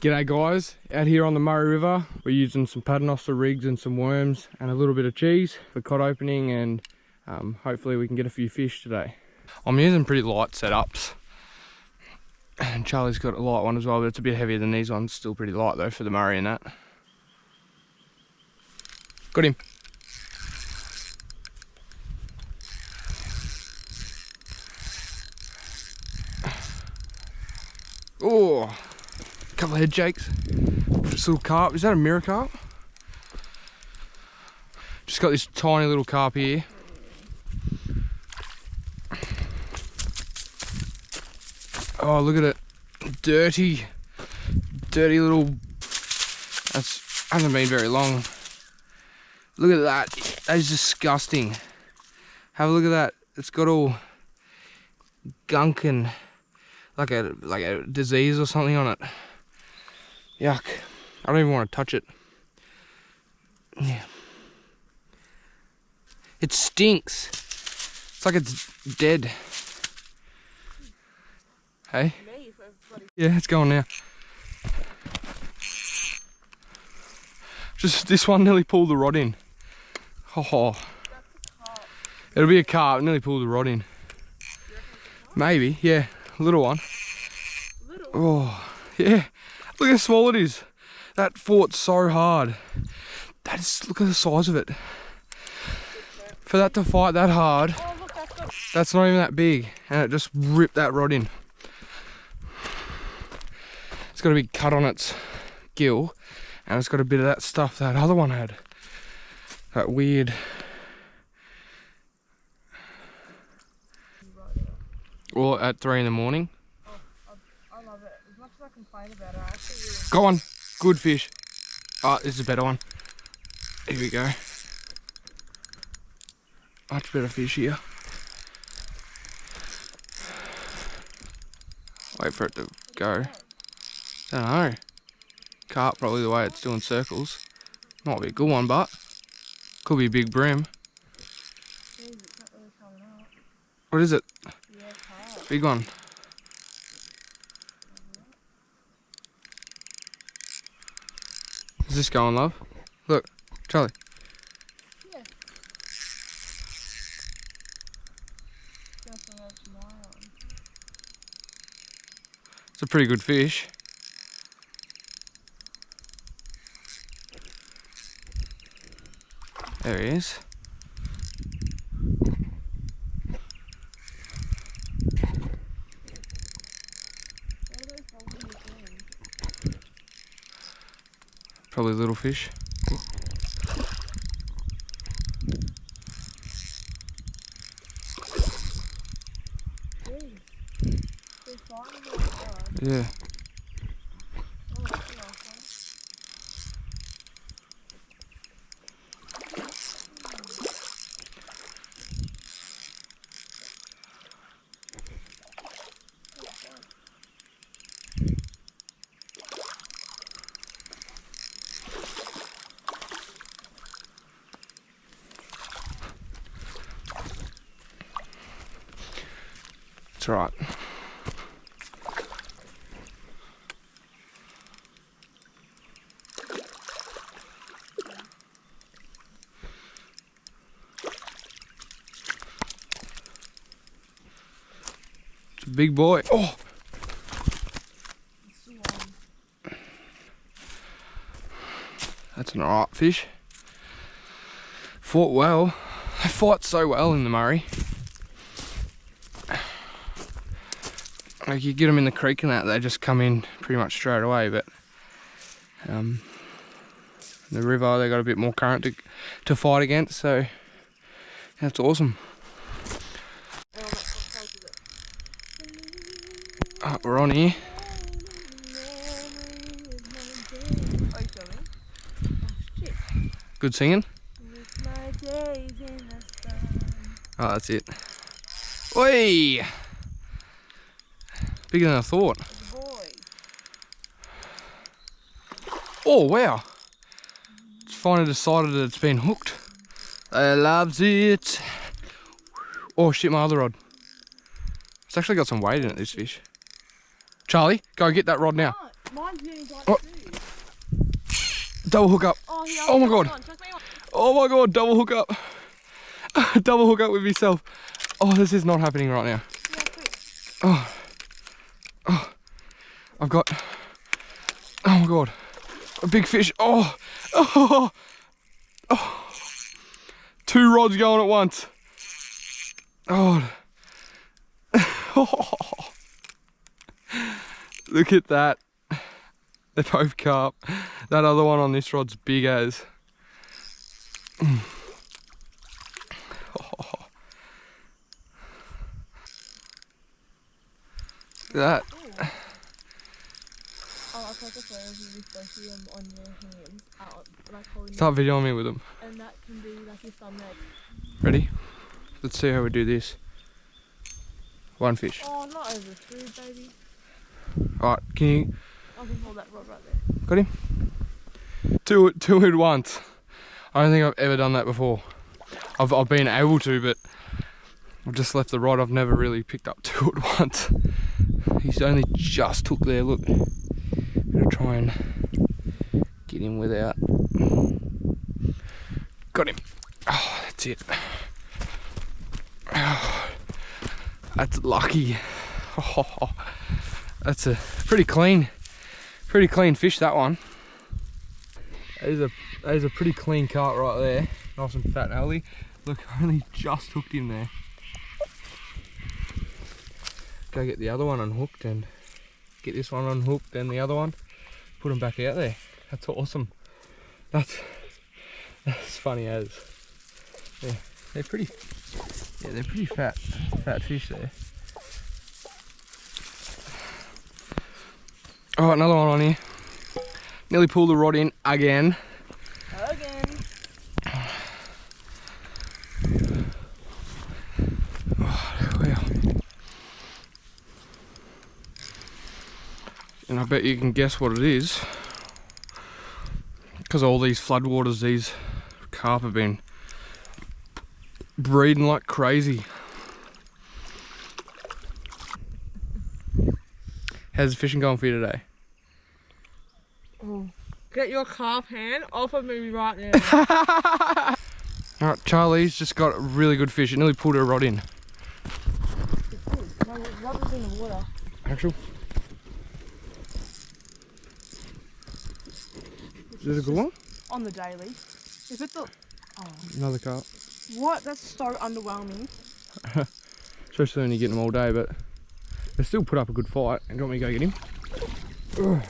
G'day guys, out here on the Murray River. We're using some paternoster rigs and some worms and a little bit of cheese for cod opening, and hopefully we can get a few fish today. I'm using pretty light setups, and Charlie's got a light one as well, but it's a bit heavier than these ones. Still pretty light though for the Murray and that. Got him. Oh, a couple of head shakes. This little carp, is that a mirror carp? Just got this tiny little carp here. Oh, look at it. Dirty little, hasn't been very long. Look at that, that is disgusting. Have a look at that, it's got all gunk and like a disease or something on it. Yuck. I don't even want to touch it. Yeah. It stinks. It's like it's dead. Hey? Yeah, it's going now. Just this one nearly pulled the rod in. Oh. It'll be a carp, nearly pulled the rod in. Maybe, yeah. Little one. Oh, yeah. Look how small it is. That fought so hard. That is, look at the size of it. For that to fight that hard, that's not even that big. And it just ripped that rod in. It's got a big cut on its gill. And it's got a bit of that stuff that other one had. That weird. Or at 3 in the morning. Oh, I love it. As much as I complain about it, I actually really... Got one. Good fish. Oh, this is a better one. Here we go. Much better fish here. Wait for it to go. Don't know. Carp, probably the way it's doing circles. Might be a good one, but could be a big brim. Jeez, it's not really coming out. What is it? Yeah, carp. Big one. Is this going, love? Look, Charlie. Yeah. Just on those miles. It's a pretty good fish. There he is. Probably little fish. Yeah. It's all right. It's a big boy. Oh! That's an alright fish. Fought well. They fight so well in the Murray. Like you get them in the creek and that, they just come in pretty much straight away, but the river, they got a bit more current to fight against, so that's awesome. We're on here. Good singing. Oh, that's it. Oi! Bigger than I thought. Oh wow! It's finally decided that it's been hooked. It loves it. Oh shit, my other rod. It's actually got some weight in it, this fish. Charlie, go get that rod now. Mine's getting like Oh. too. Double hook up. Oh, here, Oh my god. Chuck me on. Oh my god, double hook up. Double hook up with yourself. Oh, this is not happening right now. Yeah, quick. Oh. Oh. I've got. Oh my god. A big fish. Oh. Oh. Oh. 2 rods going at once. Oh. Oh. Look at that. They're both carp. That other one on this rod's big as. Oh. That. I'll take a photo of you with both of them on your hands, like holding Start videoing me with them. and that can be like your thumbnail. Ready? Let's see how we do this. 1 fish. Oh, not over food, baby. Alright, can you... I can hold that rod right there. Got him? Two at once. I don't think I've ever done that before. I've been able to, but I've just left the rod. I've never really picked up 2 at once. He's only just took there, look. I'm gonna try and get him without. Got him. Oh, that's it. Oh, that's lucky. Oh, that's a pretty clean fish, that one. That is a pretty clean carp right there. Nice and fat and healthy. Look, I only just hooked him there. Go get the other one unhooked and get this one unhooked and the other one. Put them back out there. That's awesome. That's funny as. Yeah, they're pretty fat fish there. Alright, another one on here. Nearly pulled the rod in again. And I bet you can guess what it is. Because all these floodwaters, these carp have been breeding like crazy. How's the fishing going for you today? Oh, get your carp hand off of me right now. Alright, Charlie's just got a really good fish. It nearly pulled her rod in. My rod was in the water. Actual? Is it a good one? On the daily. Is it the... Oh. Another carp. What? That's so underwhelming. Especially when you get them all day, but they still put up a good fight. And do you want me to go get him? Ugh.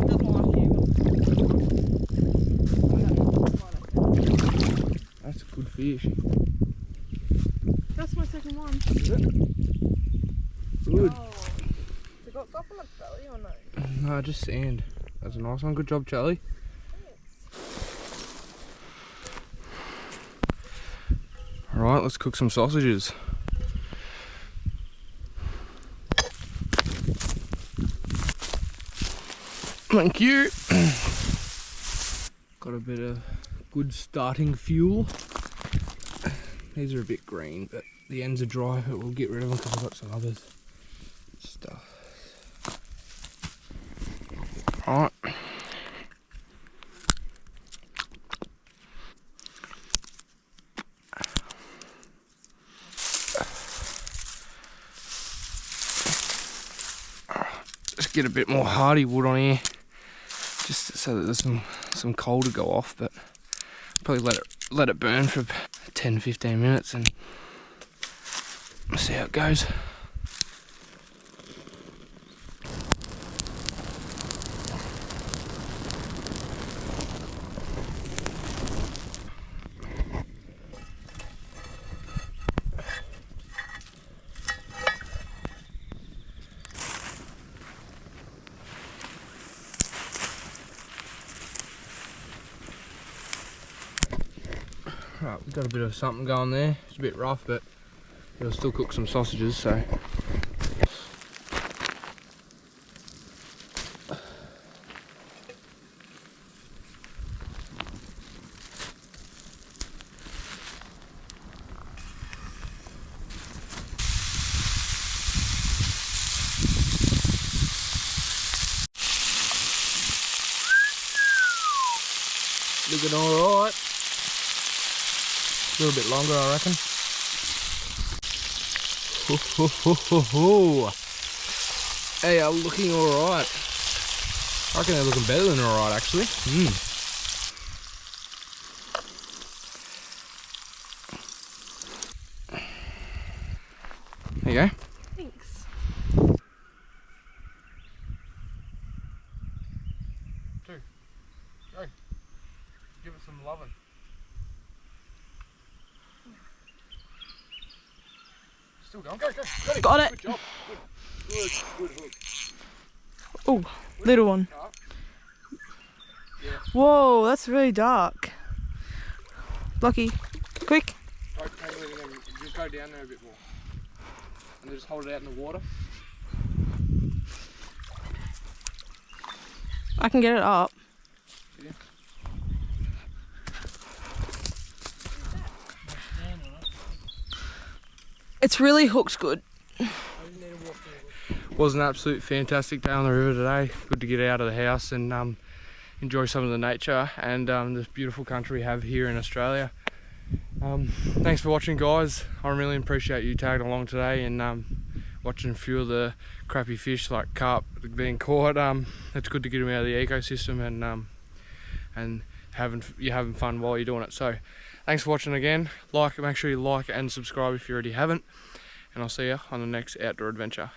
Doesn't like you. That's a good fish. That's my second one. Is it? Good. Oh. Has it got stuff on its belly or no? No, just sand. That's a nice one. Good job, Charlie. Alright, let's cook some sausages. Thank you. Got a bit of good starting fuel. These are a bit green, but the ends are dry, but we'll get rid of them because I've got some other stuff. Alright. Just get a bit more hardy wood on here, just so that there's some coal to go off, but probably let it burn for 10-15 minutes and see how it goes. Right, we've got a bit of something going there. It's a bit rough, but it'll still cook some sausages, so. Looking alright. A little bit longer, I reckon. Ho, ho, ho, ho, ho. They are looking alright. I reckon they're looking better than alright, actually. There you go. Thanks. Two. Go. Give it some loving. Still going. Go, go. Got it. Good job. Good hook. Oh, little one. Yeah. Whoa, that's really dark. Lucky. Quick. Just go down there a bit more. And then just hold it out in the water. I can get it up. Yeah. It's really hooked good. Was an absolute fantastic day on the river today. Good to get out of the house and enjoy some of the nature and this beautiful country we have here in Australia. Thanks for watching, guys. I really appreciate you tagging along today and watching a few of the crappy fish like carp being caught. It's good to get them out of the ecosystem and you're having fun while you're doing it. So thanks for watching again. Make sure you like and subscribe if you already haven't, and I'll see you on the next outdoor adventure.